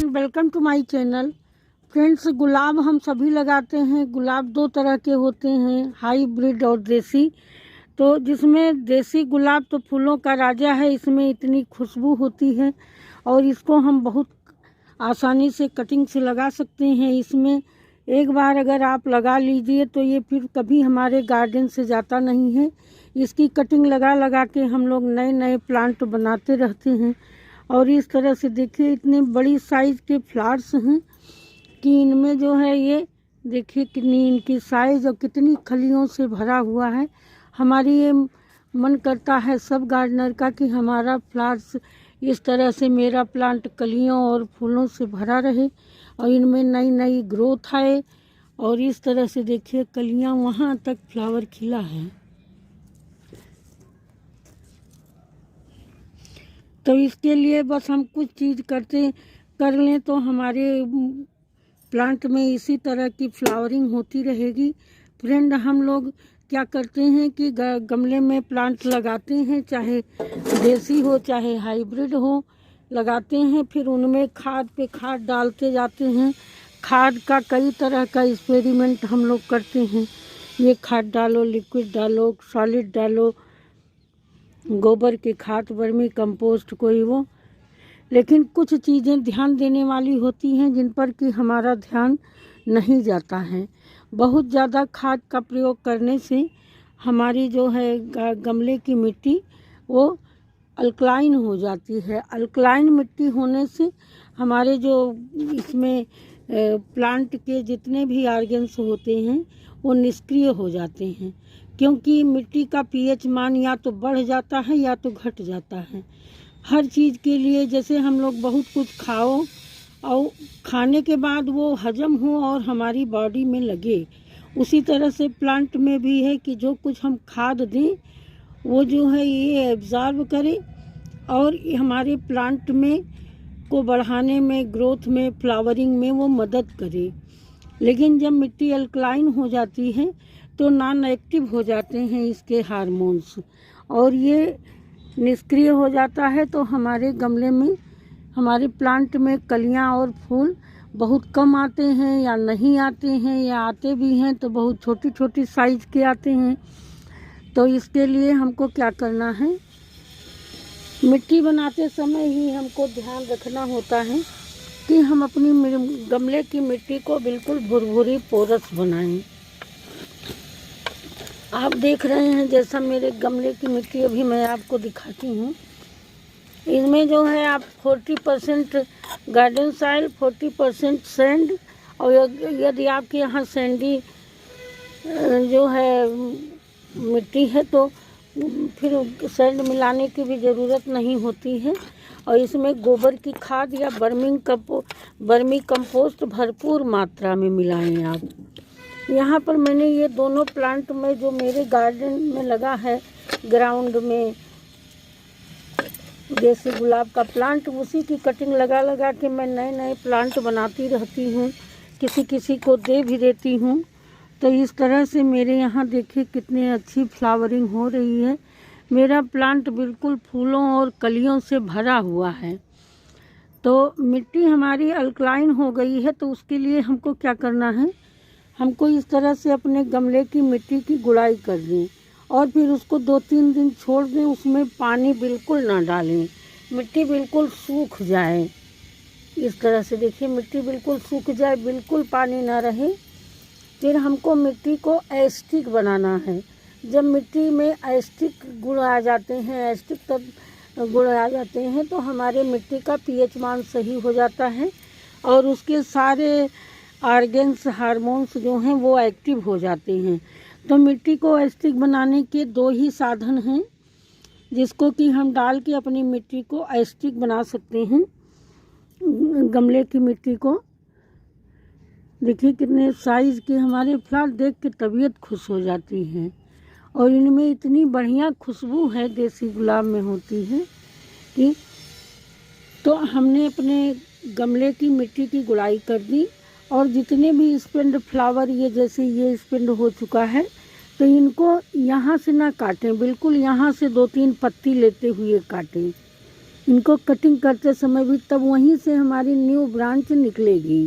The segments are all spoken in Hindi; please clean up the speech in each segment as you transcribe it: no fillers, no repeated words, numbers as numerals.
Everyone, welcome to my channel. Friends, गुलाब हम सभी लगाते हैं। गुलाब दो तरह के होते हैं, हाइब्रिड और देसी। तो जिसमें देसी गुलाब तो फूलों का राजा है, इसमें इतनी खुशबू होती है और इसको हम बहुत आसानी से कटिंग से लगा सकते हैं। इसमें एक बार अगर आप लगा लीजिए तो ये फिर कभी हमारे गार्डन से जाता नहीं है। इसकी कटिंग लगा लगा के हम लोग नए नए प्लांट बनाते रहते हैं। और इस तरह से देखिए, इतने बड़ी साइज़ के फ्लावर्स हैं कि इनमें जो है ये देखिए कितनी इनकी साइज़ और कितनी खलियों से भरा हुआ है। हमारी ये मन करता है सब गार्डनर का कि हमारा फ्लावर्स इस तरह से, मेरा प्लांट कलियों और फूलों से भरा रहे और इनमें नई नई ग्रोथ आए। और इस तरह से देखिए कलियां वहाँ तक फ्लावर खिला है। तो इसके लिए बस हम कुछ चीज़ कर लें तो हमारे प्लांट में इसी तरह की फ्लावरिंग होती रहेगी। फ्रेंड, हम लोग क्या करते हैं कि गमले में प्लांट लगाते हैं, चाहे देसी हो चाहे हाइब्रिड हो, लगाते हैं। फिर उनमें खाद पे खाद डालते जाते हैं। खाद का कई तरह का एक्सपेरिमेंट हम लोग करते हैं। ये खाद डालो, लिक्विड डालो, सॉलिड डालो, गोबर की खाद, वर्मी कंपोस्ट, कोई वो। लेकिन कुछ चीज़ें ध्यान देने वाली होती हैं जिन पर कि हमारा ध्यान नहीं जाता है। बहुत ज़्यादा खाद का प्रयोग करने से हमारी जो है गमले की मिट्टी वो अल्कलाइन हो जाती है। अल्कलाइन मिट्टी होने से हमारे जो इसमें प्लांट के जितने भी ऑर्गेन्स होते हैं वो निष्क्रिय हो जाते हैं, क्योंकि मिट्टी का पीएच मान या तो बढ़ जाता है या तो घट जाता है। हर चीज़ के लिए जैसे हम लोग बहुत कुछ खाओ और खाने के बाद वो हजम हो और हमारी बॉडी में लगे, उसी तरह से प्लांट में भी है कि जो कुछ हम खाद दें वो जो है ये एब्जॉर्ब करे और हमारे प्लांट में को बढ़ाने में, ग्रोथ में, फ्लावरिंग में वो मदद करे। लेकिन जब मिट्टी अल्कलाइन हो जाती है तो नॉन एक्टिव हो जाते हैं इसके हार्मोन्स और ये निष्क्रिय हो जाता है। तो हमारे गमले में, हमारे प्लांट में कलियां और फूल बहुत कम आते हैं या नहीं आते हैं, या आते भी हैं तो बहुत छोटी छोटी साइज़ के आते हैं। तो इसके लिए हमको क्या करना है, मिट्टी बनाते समय ही हमको ध्यान रखना होता है कि हम अपनी गमले की मिट्टी को बिल्कुल भुरभुरी पोरस बनाएं। आप देख रहे हैं जैसा मेरे गमले की मिट्टी अभी मैं आपको दिखाती हूँ। इसमें जो है आप 40% गार्डन सॉइल, 40% सैंड, और यदि आपके यहाँ सैंडी जो है मिट्टी है तो फिर सैंड मिलाने की भी ज़रूरत नहीं होती है। और इसमें गोबर की खाद या वर्मी कंपोस्ट भरपूर मात्रा में मिलाएं आप। यहाँ पर मैंने ये दोनों प्लांट में जो मेरे गार्डन में लगा है, ग्राउंड में देसी गुलाब का प्लांट, उसी की कटिंग लगा लगा के मैं नए नए प्लांट बनाती रहती हूँ, किसी किसी को दे भी देती हूँ। तो इस तरह से मेरे यहाँ देखिए कितनी अच्छी फ्लावरिंग हो रही है। मेरा प्लांट बिल्कुल फूलों और कलियों से भरा हुआ है। तो मिट्टी हमारी अल्कलाइन हो गई है, तो उसके लिए हमको क्या करना है, हमको इस तरह से अपने गमले की मिट्टी की गुड़ाई कर दें और फिर उसको 2-3 दिन छोड़ दें। उसमें पानी बिल्कुल ना डालें, मिट्टी बिल्कुल सूख जाए। इस तरह से देखिए मिट्टी बिल्कुल सूख जाए, बिल्कुल पानी ना रहे। फिर हमको मिट्टी को एस्टिक बनाना है। जब मिट्टी में एस्टिक गुण आ जाते हैं, एस्टिक गुण आ जाते हैं तो हमारे मिट्टी का पीएच मान सही हो जाता है और उसके सारे ऑर्गेन्स, हार्मोन्स जो हैं वो एक्टिव हो जाते हैं। तो मिट्टी को एस्टिक बनाने के 2 ही साधन हैं जिसको कि हम डाल के अपनी मिट्टी को एस्टिक बना सकते हैं। गमले की मिट्टी को देखिए कितने साइज़ के हमारे फ्लावर, देख के तबीयत खुश हो जाती है। और इनमें इतनी बढ़िया खुशबू है देसी गुलाब में होती है कि, तो हमने अपने गमले की मिट्टी की गुड़ाई कर दी और जितने भी स्पेंड फ्लावर, ये जैसे ये स्पेंड हो चुका है, तो इनको यहाँ से ना काटें, बिल्कुल यहाँ से 2-3 पत्ती लेते हुए काटें। इनको कटिंग करते समय भी तब वहीं से हमारी न्यू ब्रांच निकलेगी।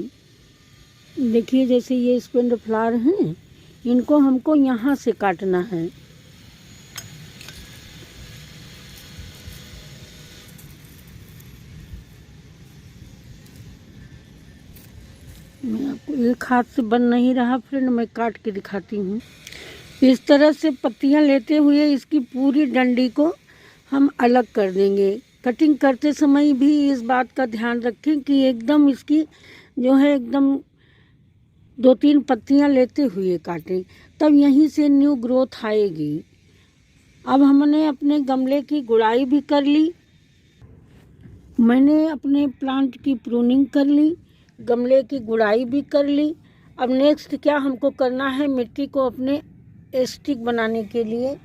देखिए जैसे ये स्पेंड फ्लावर हैं, इनको हमको यहाँ से काटना है। मैं आपको एक हाथ से बन नहीं रहा फ्रेंड, मैं काट के दिखाती हूँ। इस तरह से पत्तियाँ लेते हुए इसकी पूरी डंडी को हम अलग कर देंगे। कटिंग करते समय भी इस बात का ध्यान रखें कि एकदम इसकी जो है एकदम 2-3 पत्तियाँ लेते हुए काटें, तब यहीं से न्यू ग्रोथ आएगी। अब हमने अपने गमले की गुड़ाई भी कर ली, मैंने अपने प्लांट की प्रूनिंग कर ली, गमले की गुड़ाई भी कर ली। अब नेक्स्ट क्या हमको करना है, मिट्टी को अपने स्टिक बनाने के लिए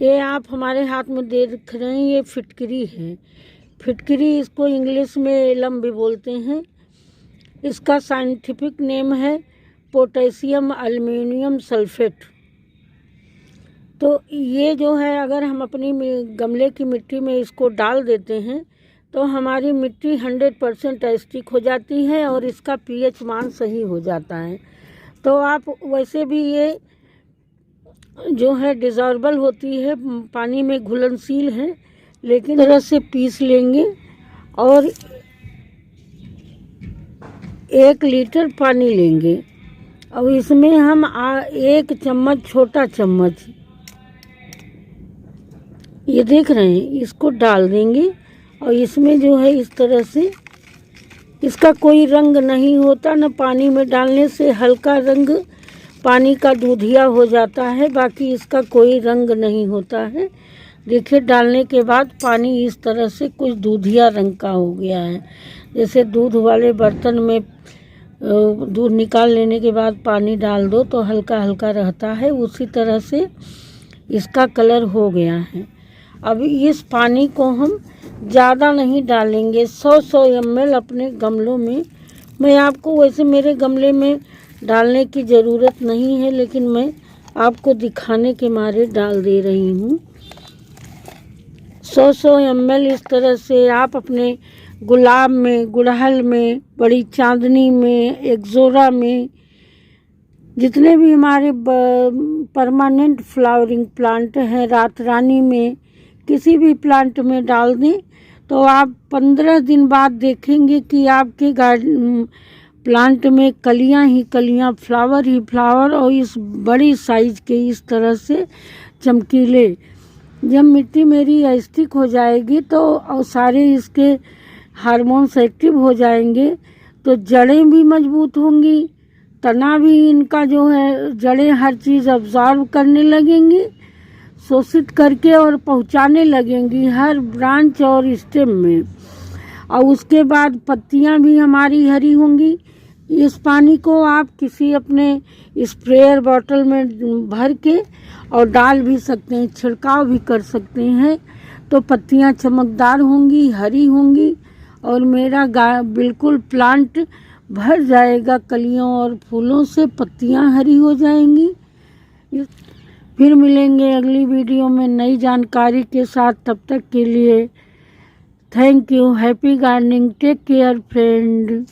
ये आप हमारे हाथ में देख रहे हैं, ये फिटकरी है। फिटकरी इसको इंग्लिश में एलम भी बोलते हैं। इसका साइंटिफिक नेम है पोटेशियम एल्युमिनियम सल्फेट। तो ये जो है अगर हम अपनी गमले की मिट्टी में इसको डाल देते हैं तो हमारी मिट्टी 100% एसिडिक हो जाती है और इसका पीएच मान सही हो जाता है। तो आप वैसे भी ये जो है डिज़ॉल्वेबल होती है, पानी में घुलनशील है, लेकिन तरह से पीस लेंगे और 1 लीटर पानी लेंगे। अब इसमें हम 1 चम्मच, छोटा चम्मच ये देख रहे हैं, इसको डाल देंगे और इसमें जो है इस तरह से, इसका कोई रंग नहीं होता, न पानी में डालने से हल्का रंग पानी का दूधिया हो जाता है, बाकी इसका कोई रंग नहीं होता है। देखिए डालने के बाद पानी इस तरह से कुछ दूधिया रंग का हो गया है। जैसे दूध वाले बर्तन में दूध निकाल लेने के बाद पानी डाल दो तो हल्का हल्का रहता है, उसी तरह से इसका कलर हो गया है। अब इस पानी को हम ज़्यादा नहीं डालेंगे, 100 ml अपने गमलों में। मैं आपको वैसे मेरे गमले में डालने की ज़रूरत नहीं है, लेकिन मैं आपको दिखाने के मारे डाल दे रही हूँ। 100 ml इस तरह से आप अपने गुलाब में, गुड़हल में, बड़ी चांदनी में, एक्जोरा में, जितने भी हमारे परमानेंट फ्लावरिंग प्लांट हैं, रात रानी में, किसी भी प्लांट में डाल दें तो आप 15 दिन बाद देखेंगे कि आपके गार्डन प्लांट में कलियां ही कलियां, फ्लावर ही फ्लावर, और इस बड़ी साइज के इस तरह से चमकीले। जब मिट्टी मेरी एसिडिक हो जाएगी तो और सारे इसके हार्मोन्स एक्टिव हो जाएंगे तो जड़ें भी मजबूत होंगी, तना भी इनका जो है, जड़ें हर चीज़ अब्जॉर्व करने लगेंगी, शोषित करके और पहुंचाने लगेंगी हर ब्रांच और स्टेम में। और उसके बाद पत्तियां भी हमारी हरी होंगी। इस पानी को आप किसी अपने स्प्रेयर बॉटल में भर के और डाल भी सकते हैं, छिड़काव भी कर सकते हैं, तो पत्तियां चमकदार होंगी, हरी होंगी और मेरा बिल्कुल प्लांट भर जाएगा कलियों और फूलों से, पत्तियां हरी हो जाएंगी। फिर मिलेंगे अगली वीडियो में नई जानकारी के साथ, तब तक के लिए thank you. Happy gardening, take care friend.